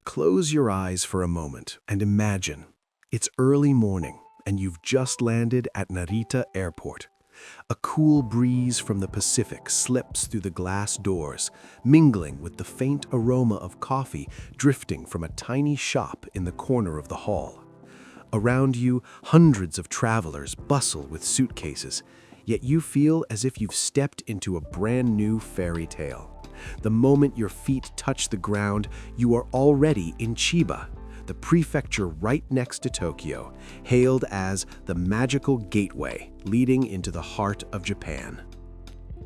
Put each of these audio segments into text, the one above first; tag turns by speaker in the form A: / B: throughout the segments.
A: Close your eyes for a moment and imagine it's early morning and you've just landed at Narita Airport. A cool breeze from the Pacific slips through the glass doors, mingling with the faint aroma of coffee drifting from a tiny shop in the corner of the hall. Around you, hundreds of travelers bustle with suitcases, yet you feel as if you've stepped into a brand new fairy tale. The moment your feet touch the ground, you are already in Chiba, the prefecture right next to Tokyo, hailed as the magical gateway leading into the heart of Japan.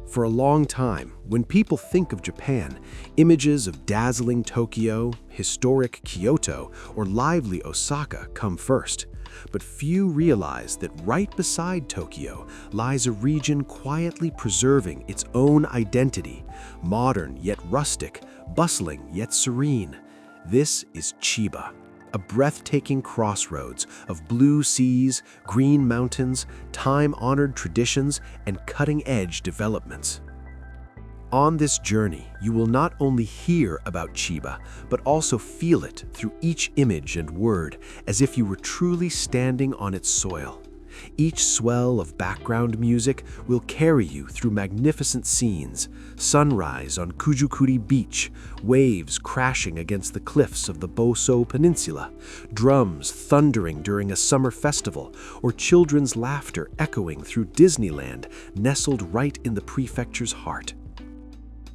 A: For a long time, when people think of Japan, images of dazzling Tokyo, historic Kyoto, or lively Osaka come first. But few realize that right beside Tokyo lies a region quietly preserving its own identity, modern yet rustic, bustling yet serene. This is Chiba, a breathtaking crossroads of blue seas, green mountains, time-honored traditions, and cutting-edge developments. On this journey, you will not only hear about Chiba, but also feel it through each image and word, as if you were truly standing on its soil. Each swell of background music will carry you through magnificent scenes: sunrise on Kujukuri Beach, waves crashing against the cliffs of the Boso Peninsula, drums thundering during a summer festival, or children's laughter echoing through Disneyland, nestled right in the prefecture's heart.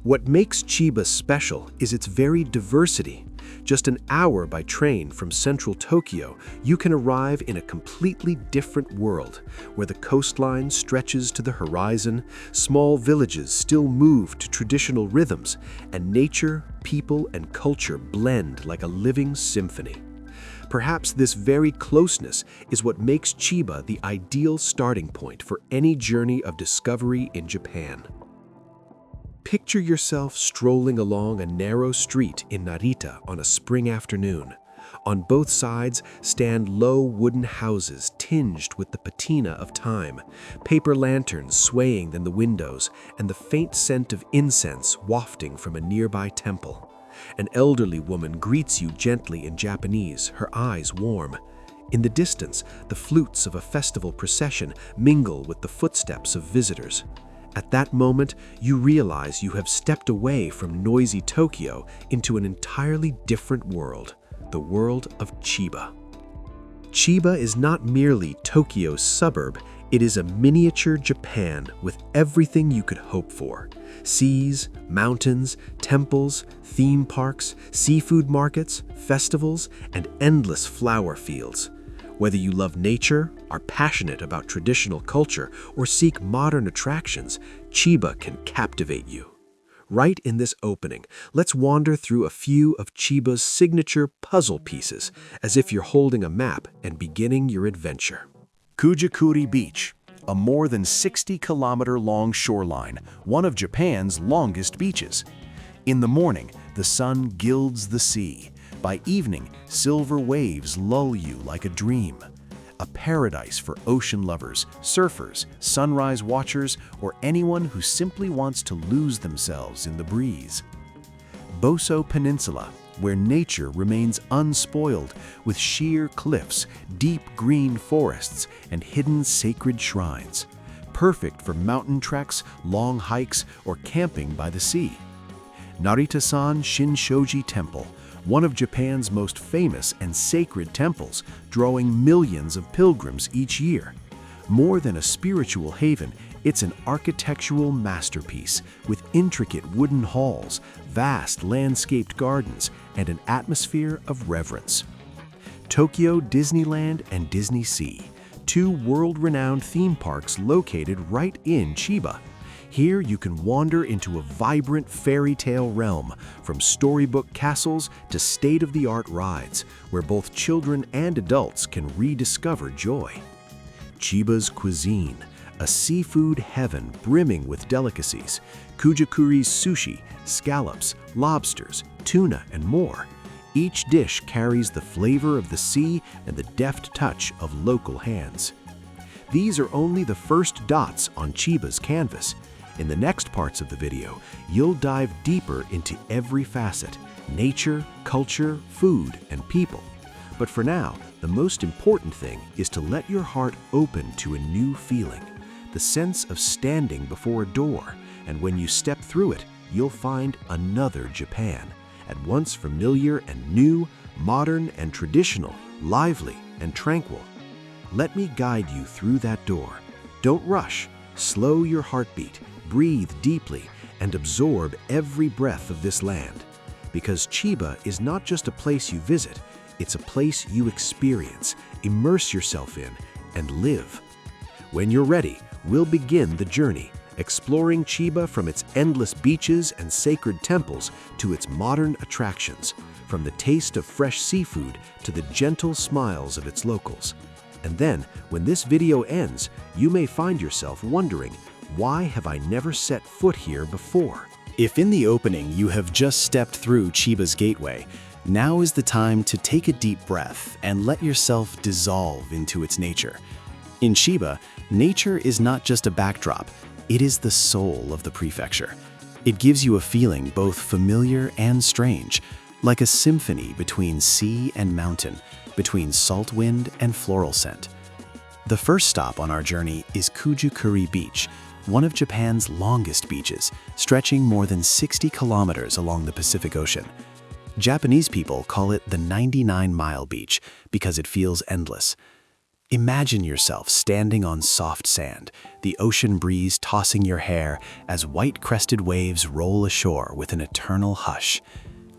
A: What makes Chiba special is its very diversity. Just an hour by train from central Tokyo, you can arrive in a completely different world, where the coastline stretches to the horizon, small villages still move to traditional rhythms, and nature, people, and culture blend like a living symphony. Perhaps this very closeness is what makes Chiba the ideal starting point for any journey of discovery in Japan. Picture yourself strolling along a narrow street in Narita on a spring afternoon. On both sides stand low wooden houses tinged with the patina of time, paper lanterns swaying in the windows, and the faint scent of incense wafting from a nearby temple. An elderly woman greets you gently in Japanese, her eyes warm. In the distance, the flutes of a festival procession mingle with the footsteps of visitors. At that moment, you realize you have stepped away from noisy Tokyo into an entirely different world, the world of Chiba. Chiba is not merely Tokyo's suburb, it is a miniature Japan with everything you could hope for: seas, mountains, temples, theme parks, seafood markets, festivals, and endless flower fields. Whether you love nature, are passionate about traditional culture, or seek modern attractions, Chiba can captivate you. Right in this opening, let's wander through a few of Chiba's signature puzzle pieces, as if you're holding a map and beginning your adventure.
B: Kujukuri Beach, a more than 60-kilometer-long shoreline, one of Japan's longest beaches. In the morning, the sun gilds the sea. By evening, silver waves lull you like a dream. A paradise for ocean lovers, surfers, sunrise watchers, or anyone who simply wants to lose themselves in the breeze. Boso Peninsula, where nature remains unspoiled, with sheer cliffs, deep green forests, and hidden sacred shrines. Perfect for mountain treks, long hikes, or camping by the sea. Narita-san Shinshoji Temple, one of Japan's most famous and sacred temples, drawing millions of pilgrims each year. More than a spiritual haven, it's an architectural masterpiece with intricate wooden halls, vast landscaped gardens, and an atmosphere of reverence. Tokyo Disneyland and Disney Sea, two world-renowned theme parks located right in Chiba. Here you can wander into a vibrant fairy tale realm, from storybook castles to state-of-the-art rides, where both children and adults can rediscover joy. Chiba's cuisine, a seafood heaven brimming with delicacies: Kujukuri's sushi, scallops, lobsters, tuna, and more. Each dish carries the flavor of the sea and the deft touch of local hands. These are only the first dots on Chiba's canvas. In the next parts of the video, you'll dive deeper into every facet, nature, culture, food, and people. But for now, the most important thing is to let your heart open to a new feeling, the sense of standing before a door, and when you step through it, you'll find another Japan, at once familiar and new, modern and traditional, lively and tranquil. Let me guide you through that door. Don't rush. Slow your heartbeat, breathe deeply, and absorb every breath of this land. Because Chiba is not just a place you visit, it's a place you experience, immerse yourself in, and live. When you're ready, we'll begin the journey, exploring Chiba from its endless beaches and sacred temples to its modern attractions, from the taste of fresh seafood to the gentle smiles of its locals. And then, when this video ends, you may find yourself wondering, why have I never set foot here before?
A: If in the opening you have just stepped through Chiba's gateway, now is the time to take a deep breath and let yourself dissolve into its nature. In Chiba, nature is not just a backdrop, it is the soul of the prefecture. It gives you a feeling both familiar and strange, like a symphony between sea and mountain, between salt wind and floral scent. The first stop on our journey is Kujukuri Beach, one of Japan's longest beaches, stretching more than 60 kilometers along the Pacific Ocean. Japanese people call it the 99-mile beach because it feels endless. Imagine yourself standing on soft sand, the ocean breeze tossing your hair as white-crested waves roll ashore with an eternal hush.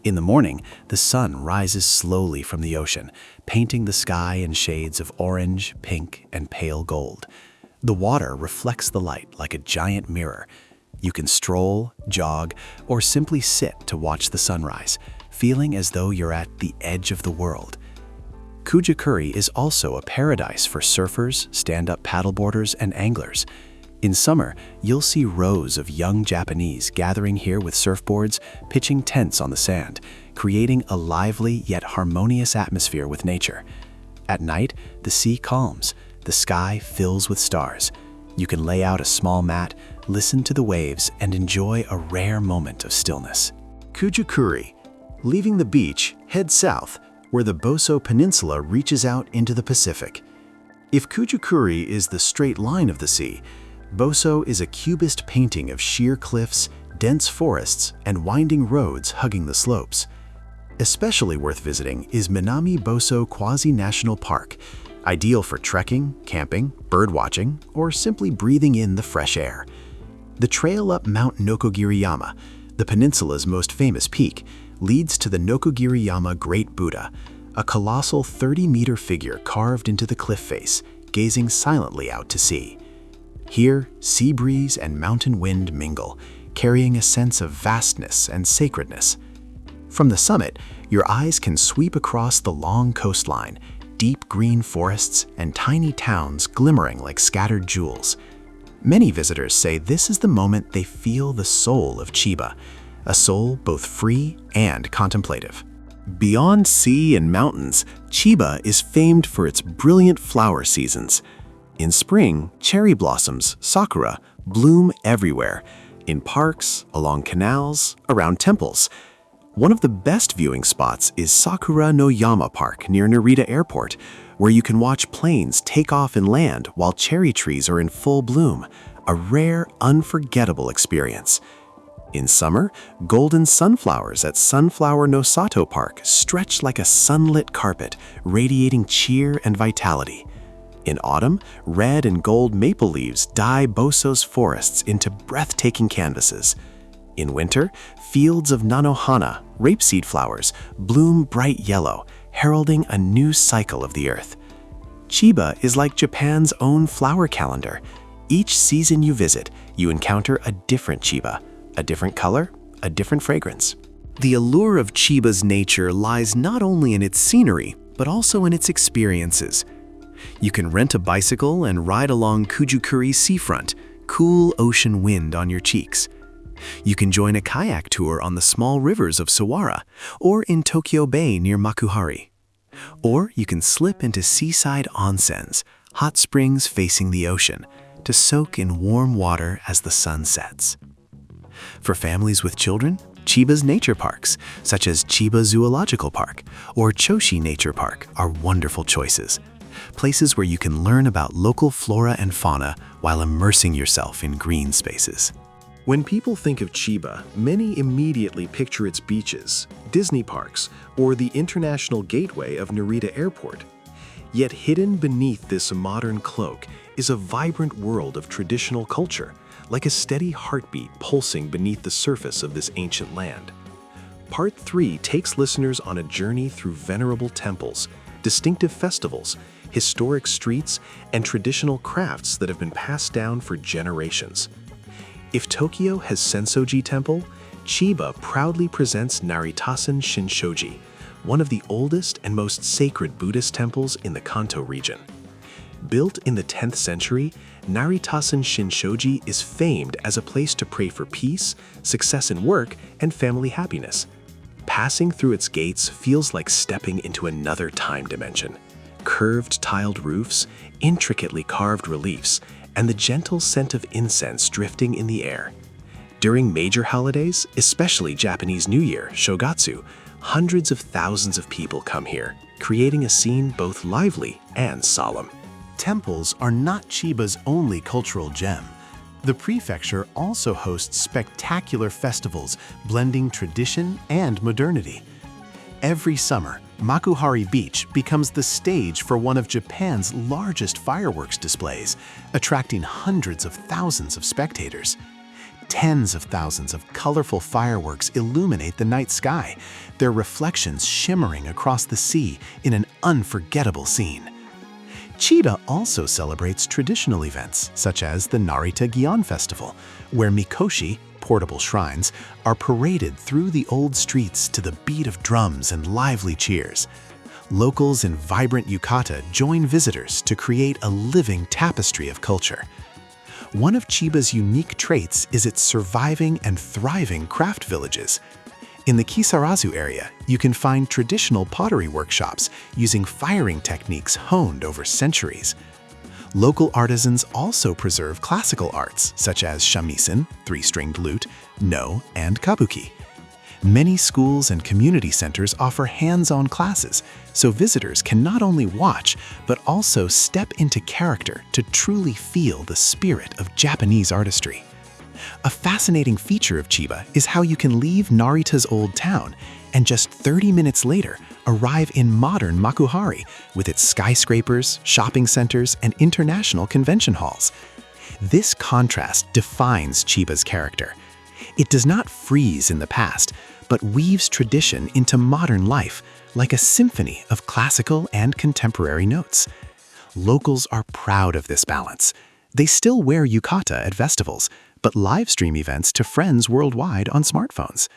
A: In the morning, the sun rises slowly from the ocean, painting the sky in shades of orange, pink, and pale gold. The water reflects the light like a giant mirror. You can stroll, jog, or simply sit to watch the sunrise, feeling as though you're at the edge of the world. Kujukuri is also a paradise for surfers, stand-up paddleboarders, and anglers. In summer, you'll see rows of young Japanese gathering here with surfboards, pitching tents on the sand, creating a lively yet harmonious atmosphere with nature. At night, the sea calms, the sky fills with stars. You can lay out a small mat, listen to the waves, and enjoy a rare moment of stillness. Kujukuri. Leaving the beach, head south, where the Boso Peninsula reaches out into the Pacific. If Kujukuri is the straight line of the sea, Boso is a cubist painting of sheer cliffs, dense forests, and winding roads hugging the slopes. Especially worth visiting is Minami Boso Quasi-National Park, ideal for trekking, camping, birdwatching, or simply breathing in the fresh air. The trail up Mount Nokogiri, the peninsula's most famous peak, leads to the Nokogiri Great Buddha, a colossal 30-meter figure carved into the cliff face, gazing silently out to sea. Here, sea breeze and mountain wind mingle, carrying a sense of vastness and sacredness. From the summit, your eyes can sweep across the long coastline, deep green forests and tiny towns glimmering like scattered jewels. Many visitors say this is the moment they feel the soul of Chiba, a soul both free and contemplative. Beyond sea and mountains, Chiba is famed for its brilliant flower seasons. In spring, cherry blossoms, sakura, bloom everywhere, in parks, along canals, around temples. One of the best viewing spots is Sakura no Yama Park near Narita Airport, where you can watch planes take off and land while cherry trees are in full bloom, a rare, unforgettable experience. In summer, golden sunflowers at Sunflower no Sato Park stretch like a sunlit carpet, radiating cheer and vitality. In autumn, red and gold maple leaves dye Boso's forests into breathtaking canvases. In winter, fields of nanohana, rapeseed flowers, bloom bright yellow, heralding a new cycle of the earth. Chiba is like Japan's own flower calendar. Each season you visit, you encounter a different Chiba, a different color, a different fragrance. The allure of Chiba's nature lies not only in its scenery, but also in its experiences. You can rent a bicycle and ride along Kujukuri seafront, cool ocean wind on your cheeks. You can join a kayak tour on the small rivers of Sawara or in Tokyo Bay near Makuhari. Or you can slip into seaside onsens, hot springs facing the ocean, to soak in warm water as the sun sets. For families with children, Chiba's nature parks, such as Chiba Zoological Park or Choshi Nature Park, are wonderful choices. Places where you can learn about local flora and fauna while immersing yourself in green spaces. When people think of Chiba, many immediately picture its beaches, Disney parks, or the international gateway of Narita Airport. Yet hidden beneath this modern cloak is a vibrant world of traditional culture, like a steady heartbeat pulsing beneath the surface of this ancient land. Part 3 takes listeners on a journey through venerable temples, distinctive festivals, historic streets, and traditional crafts that have been passed down for generations. If Tokyo has Sensoji Temple, Chiba proudly presents Naritasen Shinshoji, one of the oldest and most sacred Buddhist temples in the Kanto region. Built in the 10th century, Naritasen Shinshoji is famed as a place to pray for peace, success in work, and family happiness. Passing through its gates feels like stepping into another time dimension. Curved tiled roofs, intricately carved reliefs, and the gentle scent of incense drifting in the air. During major holidays, especially Japanese New Year, Shogatsu, hundreds of thousands of people come here, creating a scene both lively and solemn.
B: Temples are not Chiba's only cultural gem. The prefecture also hosts spectacular festivals blending tradition and modernity. Every summer, Makuhari Beach becomes the stage for one of Japan's largest fireworks displays, attracting hundreds of thousands of spectators. Tens of thousands of colorful fireworks illuminate the night sky, their reflections shimmering across the sea in an unforgettable scene. Chiba also celebrates traditional events, such as the Narita Gion Festival, where mikoshi, portable shrines, are paraded through the old streets to the beat of drums and lively cheers. Locals in vibrant yukata join visitors to create a living tapestry of culture. One of Chiba's unique traits is its surviving and thriving craft villages. In the Kisarazu area, you can find traditional pottery workshops using firing techniques honed over centuries. Local artisans also preserve classical arts such as shamisen, three-stringed lute, no, and kabuki. Many schools and community centers offer hands-on classes, so visitors can not only watch, but also step into character to truly feel the spirit of Japanese artistry. A fascinating feature of Chiba is how you can leave Narita's old town and just 30 minutes later arrive in modern Makuhari with its skyscrapers, shopping centers, and international convention halls. This contrast defines Chiba's character. It does not freeze in the past, but weaves tradition into modern life like a symphony of classical and contemporary notes. Locals are proud of this balance. They still wear yukata at festivals, but live stream events to friends worldwide on smartphones.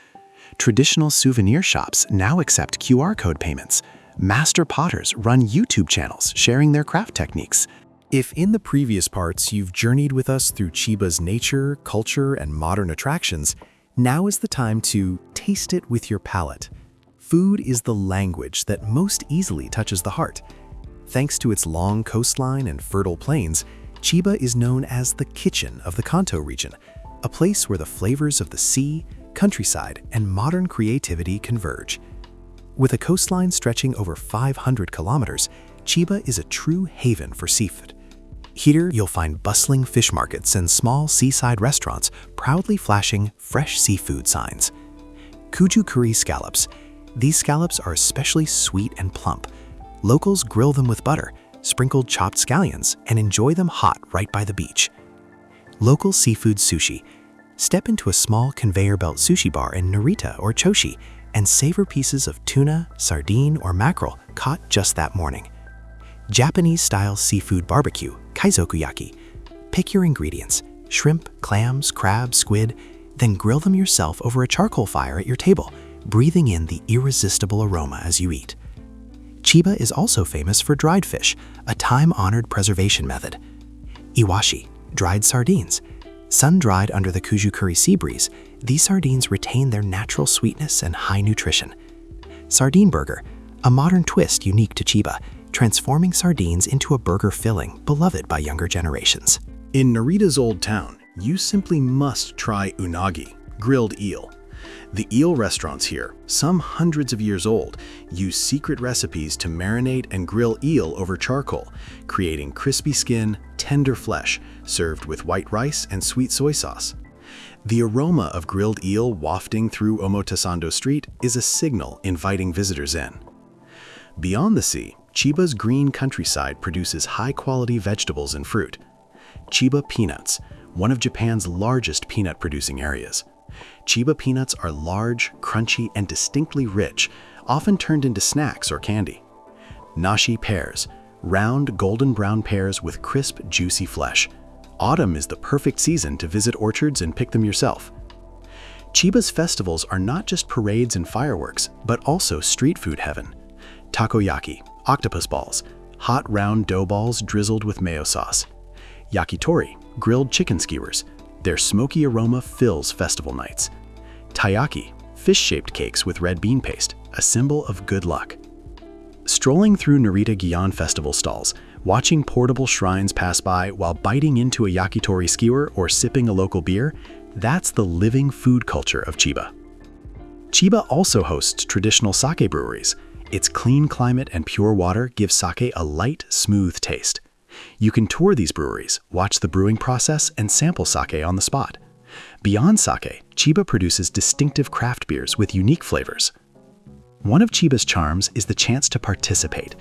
B: Traditional souvenir shops now accept QR code payments. Master potters run YouTube channels sharing their craft techniques. If in the previous parts you've journeyed with us through Chiba's nature, culture, and modern attractions, now is the time to taste it with your palate. Food is the language that most easily touches the heart. Thanks to its long coastline and fertile plains, Chiba is known as the kitchen of the Kanto region, a place where the flavors of the sea, countryside, and modern creativity converge. With a coastline stretching over 500 kilometers, Chiba is a true haven for seafood. Here, you'll find bustling fish markets and small seaside restaurants proudly flashing fresh seafood signs. Kujukuri scallops. These scallops are especially sweet and plump. Locals grill them with butter, sprinkled chopped scallions, and enjoy them hot right by the beach. Local seafood sushi. Step into a small conveyor belt sushi bar in Narita or Choshi and savor pieces of tuna, sardine, or mackerel caught just that morning. Japanese-style seafood barbecue, kaizokuyaki. Pick your ingredients, shrimp, clams, crab, squid, then grill them yourself over a charcoal fire at your table, breathing in the irresistible aroma as you eat. Chiba is also famous for dried fish, a time-honored preservation method. Iwashi, dried sardines. Sun-dried under the Kujukuri sea breeze, these sardines retain their natural sweetness and high nutrition. Sardine burger, a modern twist unique to Chiba, transforming sardines into a burger filling beloved by younger generations. In Narita's old town, you simply must try unagi, grilled eel.
A: The eel restaurants here, some hundreds of years old, use secret recipes to marinate and grill eel over charcoal, creating crispy skin, tender flesh, served with white rice and sweet soy sauce. The aroma of grilled eel wafting through Omotesando Street is a signal inviting visitors in. Beyond the sea, Chiba's green countryside produces high-quality vegetables and fruit. Chiba peanuts, one of Japan's largest peanut-producing areas. Chiba peanuts are large, crunchy, and distinctly rich, often turned into snacks or candy. Nashi pears, round, golden brown pears with crisp, juicy flesh. Autumn is the perfect season to visit orchards and pick them yourself. Chiba's festivals are not just parades and fireworks, but also street food heaven. Takoyaki, octopus balls, hot round dough balls drizzled with mayo sauce. Yakitori, grilled chicken skewers. Their smoky aroma fills festival nights. Taiyaki, fish-shaped cakes with red bean paste, a symbol of good luck. Strolling through Narita Gion festival stalls, watching portable shrines pass by while biting into a yakitori skewer or sipping a local beer, that's the living food culture of Chiba. Chiba also hosts traditional sake breweries. Its clean climate and pure water give sake a light, smooth taste. You can tour these breweries, watch the brewing process, and sample sake on the spot. Beyond sake, Chiba produces distinctive craft beers with unique flavors. One of Chiba's charms is the chance to participate.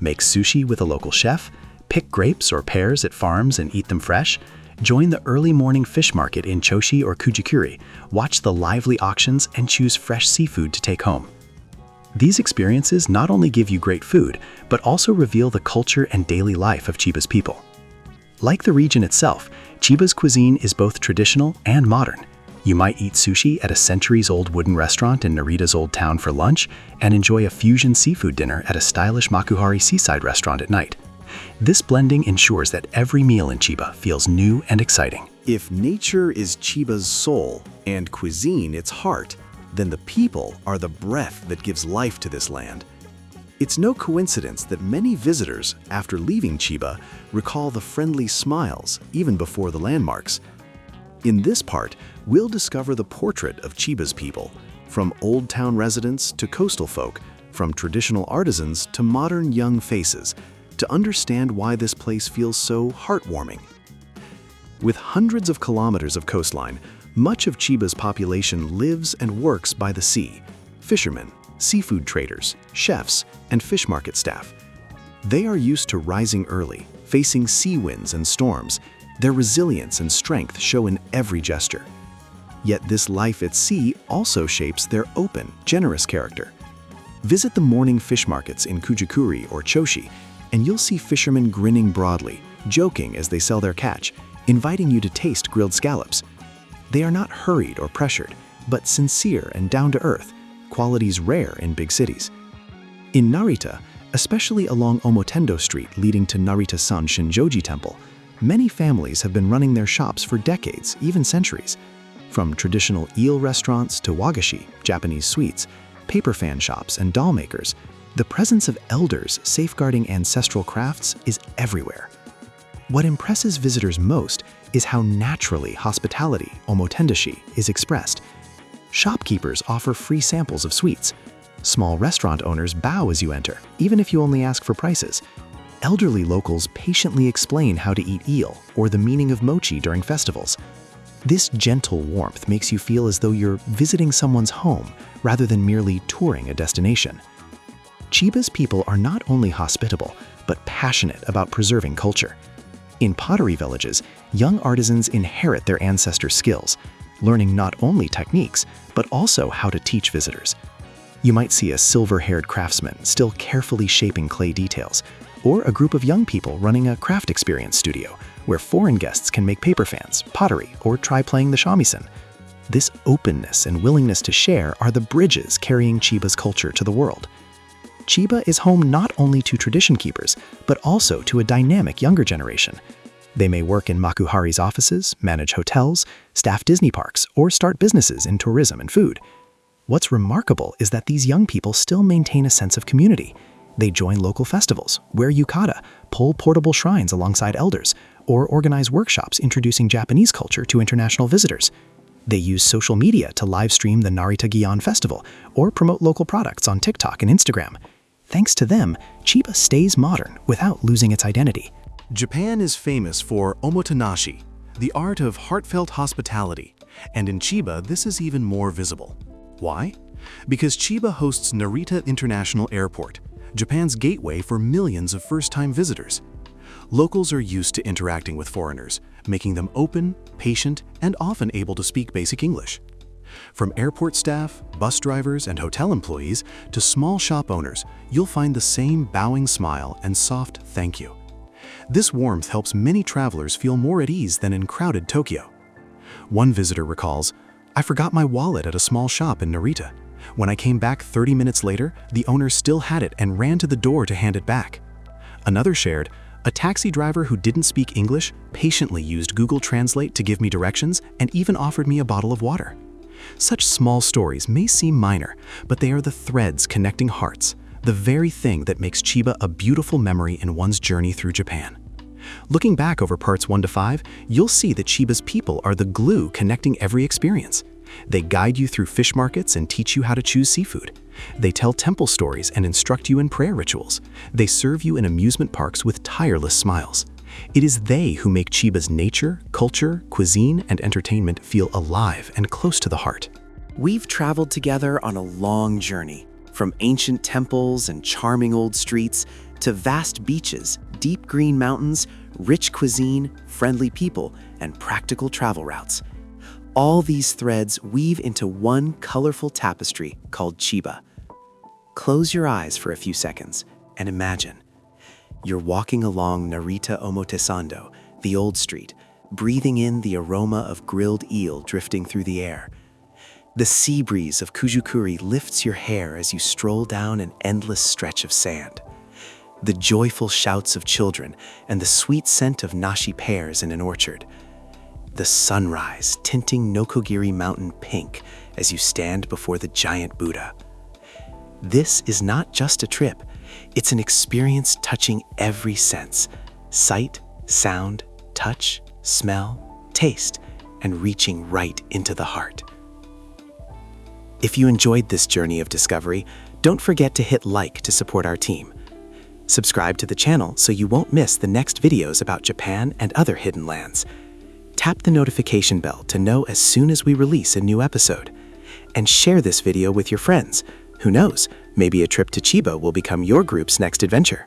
A: Make sushi with a local chef, pick grapes or pears at farms and eat them fresh, join the early morning fish market in Choshi or Kujukuri, watch the lively auctions, and choose fresh seafood to take home. These experiences not only give you great food, but also reveal the culture and daily life of Chiba's people. Like the region itself, Chiba's cuisine is both traditional and modern. You might eat sushi at a centuries-old wooden restaurant in Narita's old town for lunch and enjoy a fusion seafood dinner at a stylish Makuhari seaside restaurant at night. This blending ensures that every meal in Chiba feels new and exciting.
B: If nature is Chiba's soul and cuisine its heart, then the people are the breath that gives life to this land. It's no coincidence that many visitors, after leaving Chiba, recall the friendly smiles even before the landmarks. In this part, we'll discover the portrait of Chiba's people, from Old Town residents to coastal folk, from traditional artisans to modern young faces, to understand why this place feels so heartwarming. With hundreds of kilometers of coastline, much of Chiba's population lives and works by the sea. Fishermen, seafood traders, chefs, and fish market staff. They are used to rising early, facing sea winds and storms. Their resilience and strength show in every gesture. Yet this life at sea also shapes their open, generous character. Visit the morning fish markets in Kujukuri or Choshi, and you'll see fishermen grinning broadly, joking as they sell their catch, inviting you to taste grilled scallops. They are not hurried or pressured, but sincere and down-to-earth, qualities rare in big cities. In Narita, especially along Omotesando Street leading to Narita-san Shinjoji Temple, many families have been running their shops for decades, even centuries. From traditional eel restaurants to wagashi, Japanese sweets, paper fan shops, and doll makers, the presence of elders safeguarding ancestral crafts is everywhere. What impresses visitors most is how naturally hospitality, omotendashi, is expressed. Shopkeepers offer free samples of sweets. Small restaurant owners bow as you enter, even if you only ask for prices. Elderly locals patiently explain how to eat eel or the meaning of mochi during festivals. This gentle warmth makes you feel as though you're visiting someone's home rather than merely touring a destination. Chiba's people are not only hospitable, but passionate about preserving culture. In pottery villages, young artisans inherit their ancestors' skills, learning not only techniques, but also how to teach visitors. You might see a silver-haired craftsman still carefully shaping clay details, or a group of young people running a craft experience studio where foreign guests can make paper fans, pottery, or try playing the shamisen. This openness and willingness to share are the bridges carrying Chiba's culture to the world. Chiba is home not only to tradition keepers, but also to a dynamic younger generation. They may work in Makuhari's offices, manage hotels, staff Disney parks, or start businesses in tourism and food. What's remarkable is that these young people still maintain a sense of community. They join local festivals, wear yukata, pull portable shrines alongside elders, or organize workshops introducing Japanese culture to international visitors.
C: They use social media to live stream the Narita Gion Festival or promote local products on TikTok and Instagram. Thanks to them, Chiba stays modern without losing its identity.
A: Japan is famous for omotenashi, the art of heartfelt hospitality, and in Chiba this is even more visible. Why? Because Chiba hosts Narita International Airport, Japan's gateway for millions of first-time visitors. Locals are used to interacting with foreigners, making them open, patient, and often able to speak basic English. From airport staff, bus drivers, and hotel employees to small shop owners, you'll find the same bowing smile and soft thank you. This warmth helps many travelers feel more at ease than in crowded Tokyo. One visitor recalls, "I forgot my wallet at a small shop in Narita. When I came back 30 minutes later, the owner still had it and ran to the door to hand it back." Another shared, "A taxi driver who didn't speak English patiently used Google Translate to give me directions and even offered me a bottle of water." Such small stories may seem minor, but they are the threads connecting hearts, the very thing that makes Chiba a beautiful memory in one's journey through Japan. Looking back over parts 1 to 5, you'll see that Chiba's people are the glue connecting every experience. They guide you through fish markets and teach you how to choose seafood. They tell temple stories and instruct you in prayer rituals. They serve you in amusement parks with tireless smiles. It is they who make Chiba's nature, culture, cuisine, and entertainment feel alive and close to the heart.
C: We've traveled together on a long journey, from ancient temples and charming old streets to vast beaches, deep green mountains, rich cuisine, friendly people, and practical travel routes. All these threads weave into one colorful tapestry called Chiba. Close your eyes for a few seconds and imagine. You're walking along Narita Omotesando, the old street, breathing in the aroma of grilled eel drifting through the air. The sea breeze of Kujukuri lifts your hair as you stroll down an endless stretch of sand. The joyful shouts of children and the sweet scent of Nashi pears in an orchard. The sunrise tinting Nokogiri Mountain pink as you stand before the giant Buddha. This is not just a trip, it's an experience touching every sense: sight, sound, touch, smell, taste, and reaching right into the heart. If you enjoyed this journey of discovery, don't forget to hit like to support our team. Subscribe to the channel so you won't miss the next videos about Japan and other hidden lands. Tap the notification bell to know as soon as we release a new episode. And share this video with your friends. Who knows, maybe a trip to Chiba will become your group's next adventure.